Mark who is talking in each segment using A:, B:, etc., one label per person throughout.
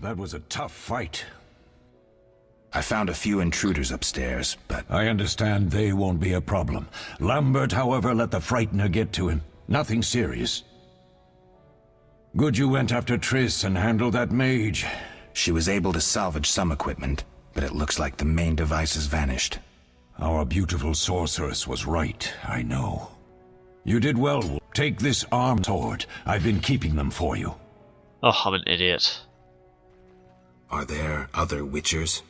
A: that was a tough fight.
B: I found a few intruders upstairs, but...
A: I understand they won't be a problem. Lambert, however, let the Frightener get to him. Nothing serious. Good you went after Triss and handled that mage.
B: She was able to salvage some equipment, but it looks like the main device has vanished.
A: Our beautiful sorceress was right, I know. You did well, Wolf. Take this armed sword. I've been keeping them for you.
C: Oh, I'm an idiot.
B: Are there other Witchers?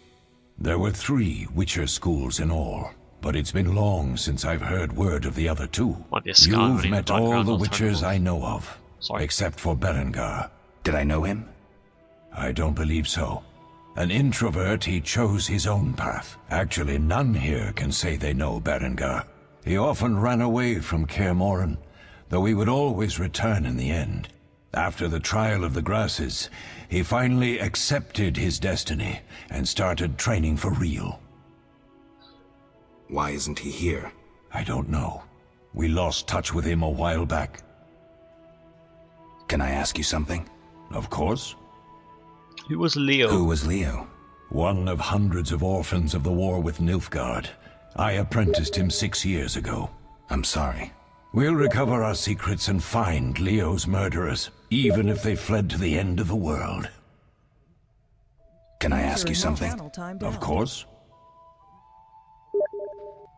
A: There were 3 Witcher schools in all, but it's been long since I've heard word of the other 2.
C: Might be a scan
A: You've
C: in the
A: met all
C: background,
A: the
C: I'll turn it
A: Witchers
C: off.
A: I know of,
C: Sorry.
A: except for Berengar.
B: Did I know him?
A: I don't believe so. An introvert, he chose his own path. Actually, none here can say they know Berengar. He often ran away from Kaer Morhen, though he would always return in the end. After the trial of the grasses, he finally accepted his destiny and started training for real.
B: Why isn't he here?
A: I don't know. We lost touch with him a while back.
B: Can I ask you something?
A: Of course.
C: Who was Leo?
B: Who was Leo?
A: One of hundreds of orphans of the war with Nilfgaard. I apprenticed him 6 years ago.
B: I'm sorry.
A: We'll recover our secrets and find Leo's murderers, even if they fled to the end of the world.
B: Can I ask you something?
A: Of course.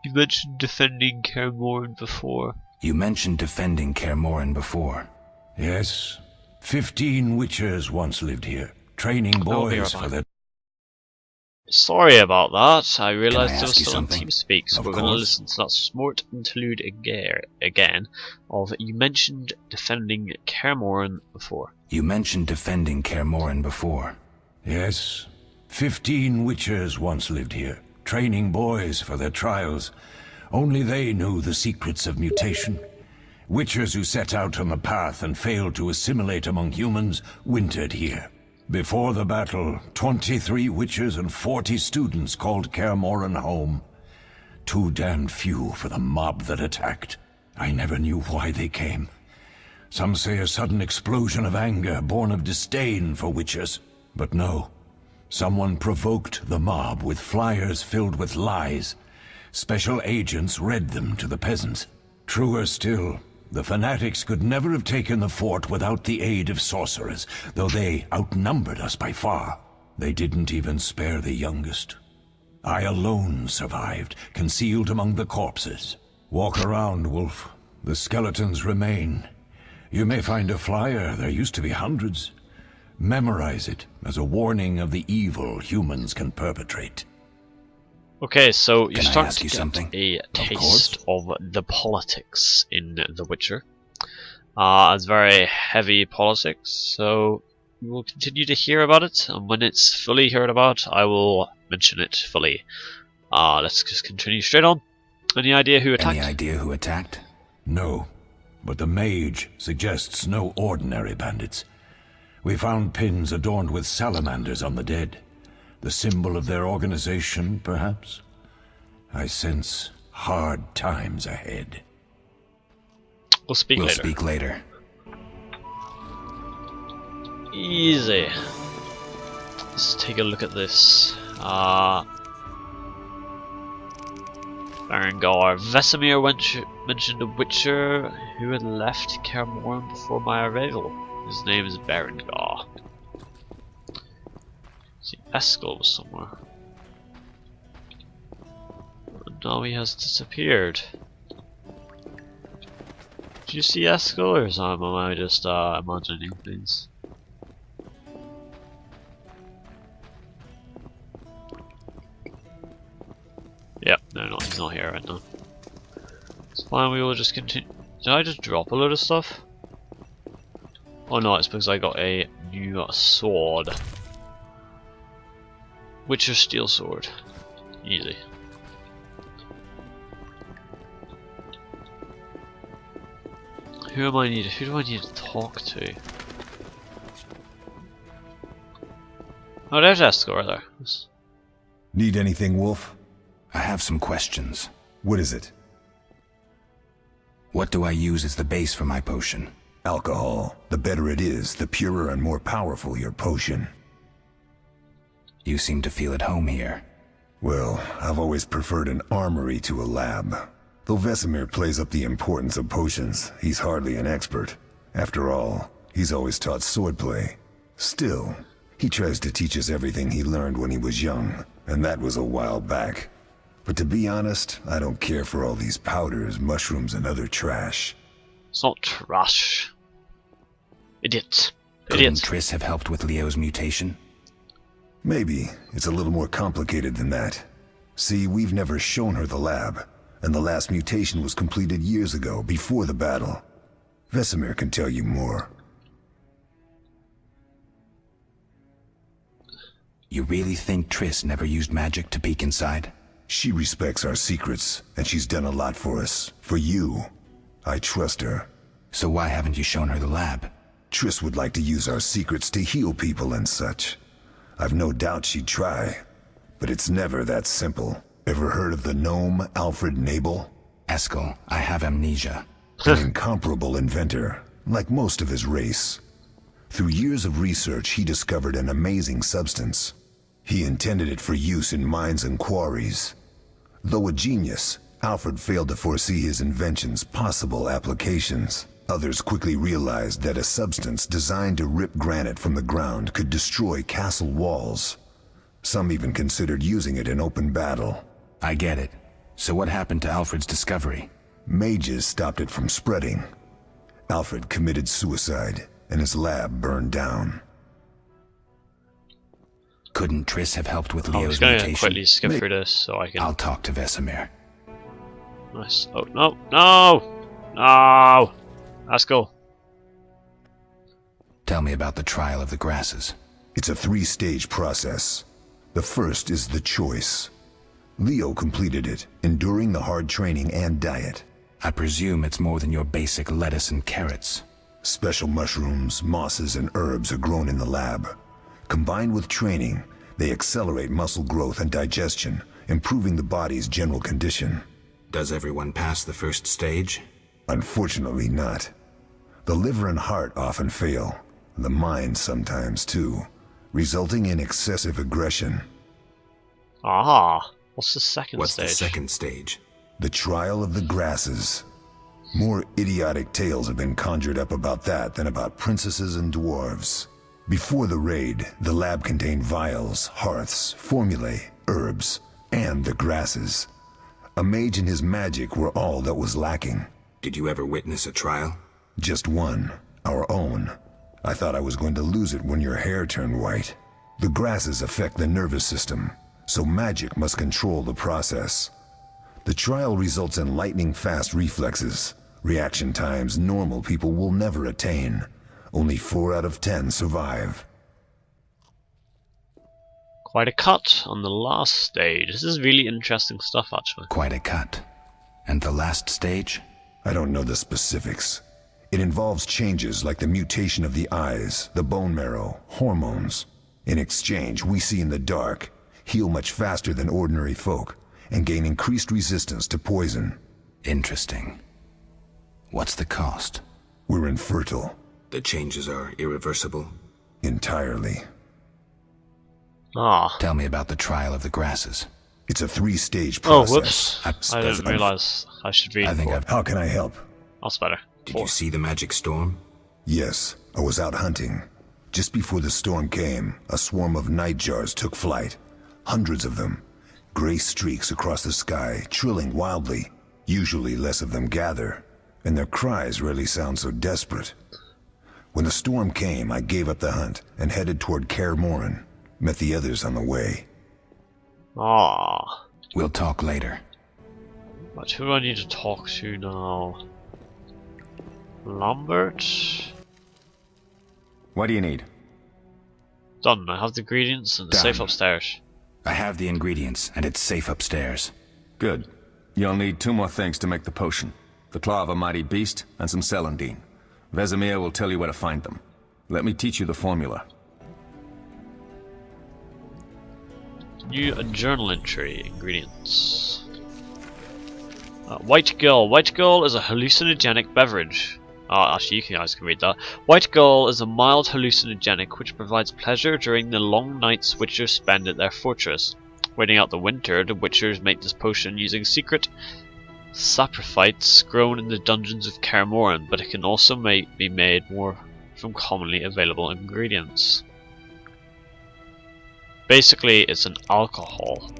C: You mentioned defending Kaer Morhen before.
B: You mentioned defending Kaer Morhen before.
A: Yes. 15 Witchers once lived here, training boys for their...
C: Sorry about that. I realised there was
B: ask you
C: still on
B: something?
C: TeamSpeak, so
A: Of
C: we're going to
A: course.
C: listen to that smart interlude again of you mentioned defending Kaer Morhen before.
B: You mentioned defending Kaer Morhen before.
A: Yes. 15 Witchers once lived here, training boys for their trials. Only they knew the secrets of mutation. Witchers who set out on the path and failed to assimilate among humans wintered here. Before the battle, 23 Witchers and 40 students called Kaer Morhen home. Too damned few for the mob that attacked. I never knew why they came. Some say a sudden explosion of anger born of disdain for Witchers. But no. Someone provoked the mob with flyers filled with lies. Special agents read them to the peasants. Truer still, the fanatics could never have taken the fort without the aid of sorcerers, though they outnumbered us by far. They didn't even spare the youngest. I alone survived, concealed among the corpses. Walk around, Wolf. The skeletons remain. You may find a flyer, there used to be hundreds. Memorize it as a warning of the evil humans can perpetrate.
C: Okay, so you're
B: Can I
C: starting
B: ask
C: to
B: you
C: get
B: something?
C: a
A: course.
C: taste of the politics in The Witcher. It's very heavy politics, so we will continue to hear about it, and when it's fully heard about, I will mention it fully. Let's just continue straight on. Any idea who attacked?
B: Any idea who attacked?
A: No, but the mage suggests no ordinary bandits. We found pins adorned with salamanders on the dead. The symbol of their organization, perhaps? I sense hard times ahead.
C: We'll speak
B: We'll
C: later.
B: speak later.
C: Easy. Let's take a look at this. Berengar. Vesemir mentioned a Witcher who had left Kaer Morhen before my arrival. His name is Berengar. See, Eskel was somewhere. And now he has disappeared. Did you see Eskel, or am I just imagining things? Yep, no, he's not here right now. It's fine, we will just continue. Did I just drop a load of stuff? Oh no, it's because I got a new sword. Witcher Steel Sword. Easy. Who do I need to talk to? Oh, there's Eskel right there.
D: Need anything, Wolf?
B: I have some questions.
D: What is it?
B: What do I use as the base for my potion?
D: Alcohol. The better it is, the purer and more powerful your potion.
B: You seem to feel at home here.
D: Well, I've always preferred an armory to a lab. Though Vesemir plays up the importance of potions, he's hardly an expert. After all, he's always taught swordplay. Still, he tries to teach us everything he learned when he was young, and that was a while back. But to be honest, I don't care for all these powders, mushrooms, and other trash.
C: It's not trash. Idiot.
B: Couldn't
C: Idiot.
B: Triss have helped with Leo's mutation?
D: Maybe. It's a little more complicated than that. See, we've never shown her the lab, and the last mutation was completed years ago, before the battle. Vesemir can tell you more.
B: You really think Triss never used magic to peek inside?
D: She respects our secrets, and she's done a lot for us. For you. I trust her.
B: So why haven't you shown her the lab?
D: Triss would like to use our secrets to heal people and such. I've no doubt she'd try, but it's never that simple. Ever heard of the gnome Alfred Nabel?
B: Eskel, I have amnesia.
D: An incomparable inventor, like most of his race. Through years of research, he discovered an amazing substance. He intended it for use in mines and quarries. Though a genius, Alfred failed to foresee his invention's possible applications. Others quickly realized that a substance designed to rip granite from the ground could destroy castle walls. Some even considered using it in open battle.
B: I get it. So what happened to Alfred's discovery?
D: Mages stopped it from spreading. Alfred committed suicide, and his lab burned down.
B: Couldn't Triss have helped with
C: I'm
B: Leo's
C: just going to
B: mutation?
C: quickly skip through this so I can...
B: I'll talk to Vesemir.
C: Nice. Oh, no! No! No! Let's go.
B: Tell me about the trial of the grasses.
D: It's a three-stage process. The first is the choice. Leo completed it, enduring the hard training and diet.
B: I presume it's more than your basic lettuce and carrots.
D: Special mushrooms, mosses, and herbs are grown in the lab. Combined with training, they accelerate muscle growth and digestion, improving the body's general condition.
B: Does everyone pass the first stage?
D: Unfortunately not. The liver and heart often fail, the mind sometimes too, resulting in excessive aggression.
C: Aha! What's the second
B: What's
C: stage?
B: the second stage?
D: The trial of the grasses. More idiotic tales have been conjured up about that than about princesses and dwarves. Before the raid, the lab contained vials, hearths, formulae, herbs, and the grasses. A mage and his magic were all that was lacking.
B: Did you ever witness a trial?
D: Just one, our own. I thought I was going to lose it when your hair turned white. The grasses affect the nervous system, so magic must control the process. The trial results in lightning-fast reflexes, reaction times normal people will never attain. Only 4 out of 10 survive.
C: Quite a cut on the last stage. This is really interesting stuff, actually.
B: Quite a cut. And the last stage?
D: I don't know the specifics. It involves changes like the mutation of the eyes, the bone marrow, hormones. In exchange, we see in the dark, heal much faster than ordinary folk, and gain increased resistance to poison.
B: Interesting. What's the cost?
D: We're infertile.
B: The changes are irreversible?
D: Entirely.
C: Ah.
B: Tell me about the trial of the grasses.
D: It's a 3-stage
C: Oh,
D: process.
C: whoops. I didn't realize I should read.
B: I think
C: more.
D: How can I help?
C: That's better.
B: Did you see the magic storm?
D: Yes, I was out hunting. Just before the storm came, a swarm of nightjars took flight. Hundreds of them. Gray streaks across the sky, trilling wildly. Usually less of them gather, and their cries rarely sound so desperate. When the storm came, I gave up the hunt and headed toward Kaer Morhen. Met the others on the way.
C: Ah.
B: We'll talk later.
C: But who do I need to talk to now? Lambert?
E: What do you need?
C: Done. I have the ingredients and the
B: Done.
C: safe upstairs.
B: I have the ingredients, and it's safe upstairs.
E: Good. You'll need 2 more things to make the potion. The claw of a mighty beast and some celandine. Vesemir will tell you where to find them. Let me teach you the formula.
C: New journal entry. Ingredients. White Girl. White Girl is a hallucinogenic beverage. Actually, you guys can read that. White gall is a mild hallucinogenic which provides pleasure during the long nights witchers spend at their fortress. Waiting out the winter, the witchers make this potion using secret saprophytes grown in the dungeons of Kaer Morhen, but it can also be made more from commonly available ingredients. Basically, it's an alcohol.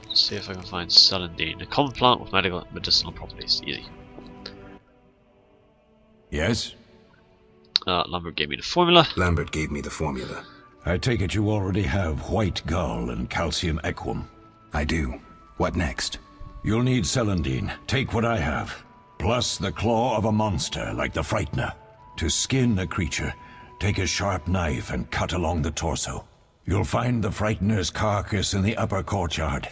C: Let's see if I can find celandine, a common plant with medicinal properties. Easy.
A: Yes?
C: Lambert gave me the formula.
B: Lambert gave me the formula.
A: I take it you already have white gall and calcium equum.
B: I do. What next?
A: You'll need celandine. Take what I have. Plus the claw of a monster, like the Frightener. To skin a creature, take a sharp knife and cut along the torso. You'll find the Frightener's carcass in the upper courtyard.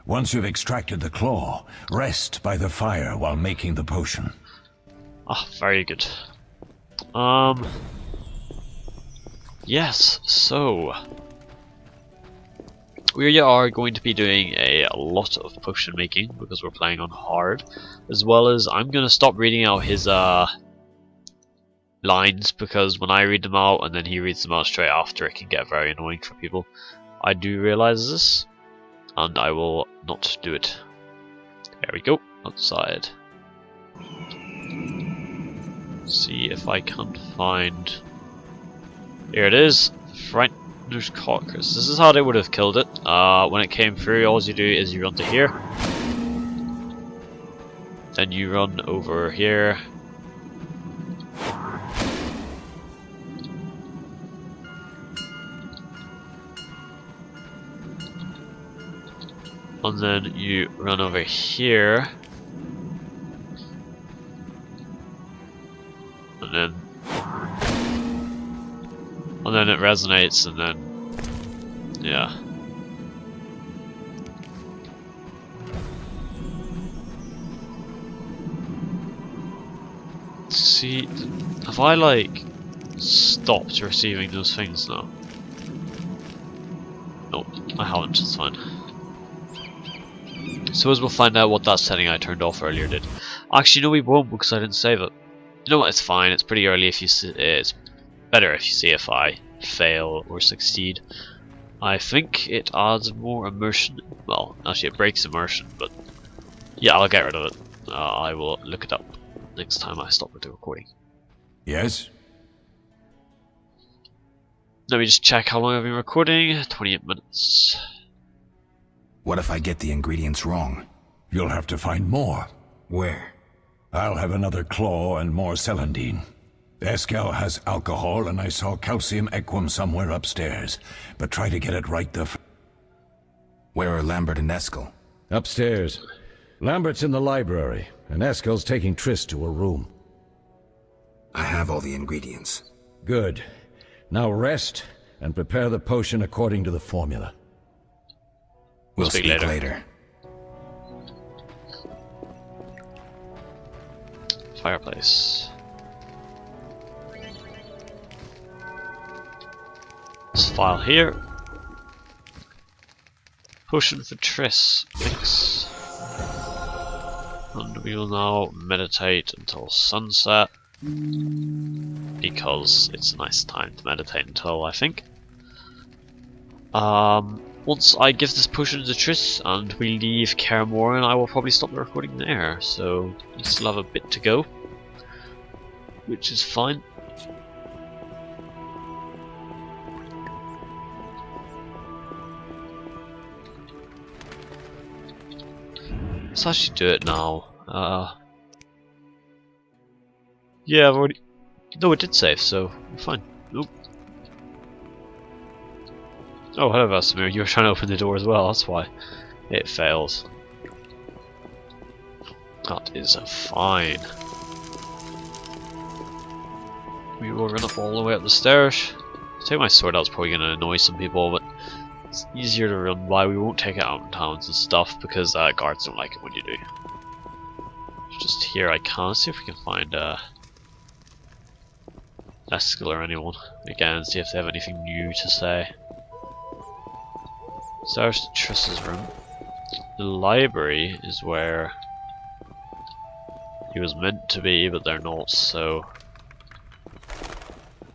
A: Once you've extracted the claw, rest by the fire while making the potion.
C: Ah, very good. Yes, so we are going to be doing a lot of potion making because we're playing on hard, as well as I'm going to stop reading out his lines, because when I read them out and then he reads them out straight after, it can get very annoying for people. I do realize this, and I will not do it. There we go, outside. See if I can find... Here it is, Frightener's carcass. This is how they would have killed it. When it came through, all you do is you run to here. Then you run over here. And then you run over here. And then it resonates, and then yeah. See, have I like stopped receiving those things now? No, I haven't, it's fine. Suppose we'll find out what that setting I turned off earlier did. Actually, no, we won't because I didn't save it. You know what? It's fine. It's pretty early. If you see, it's better if you see if I fail or succeed. I think it adds more immersion. Well, actually, it breaks immersion, but yeah, I'll get rid of it. I will look it up next time I stop with the recording.
A: Yes?
C: Let me just check how long I've been recording. 28 minutes.
B: What if I get the ingredients wrong?
A: You'll have to find more.
B: Where?
A: I'll have another claw and more celandine. Eskel has alcohol, and I saw calcium equum somewhere upstairs. But try to get it right
B: Where are Lambert and Eskel?
A: Upstairs. Lambert's in the library, and Eskel's taking Triss to her room.
B: I have all the ingredients.
A: Good. Now rest, and prepare the potion according to the formula.
B: We'll speak later.
C: Fireplace. This file here. Potion for Triss. Mix. And we will now meditate until sunset. Because it's a nice time to meditate until, I think. Once I give this potion to Triss and we leave Kaer Morhen, I will probably stop the recording there. So we still have a bit to go, which is fine. Let's actually do it now. Yeah, I've already... No, it did save, so we're fine. Nope. Oh, hello Vasimir, you were trying to open the door as well, that's why it fails. That is fine. We will run up all the way up the stairs. Take my sword out, it's probably going to annoy some people, but it's easier to run by. We won't take it out in towns and stuff because guards don't like it when you do. Just here I can see if we can find Eskel or anyone again, see if they have anything new to say. So there's the Triss's room. The library is where He was meant to be, but they're not, so...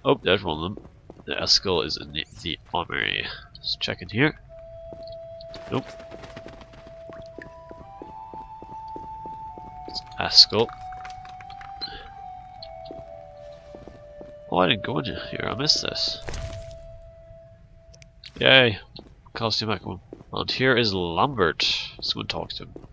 C: Oh, there's one of them. The Eskel is in the armory. Just check in here. Nope. It's Eskel. Oh, I didn't go in here. I missed this. Yay. Costume Echo. And here is Lambert. Let's go and talk to him.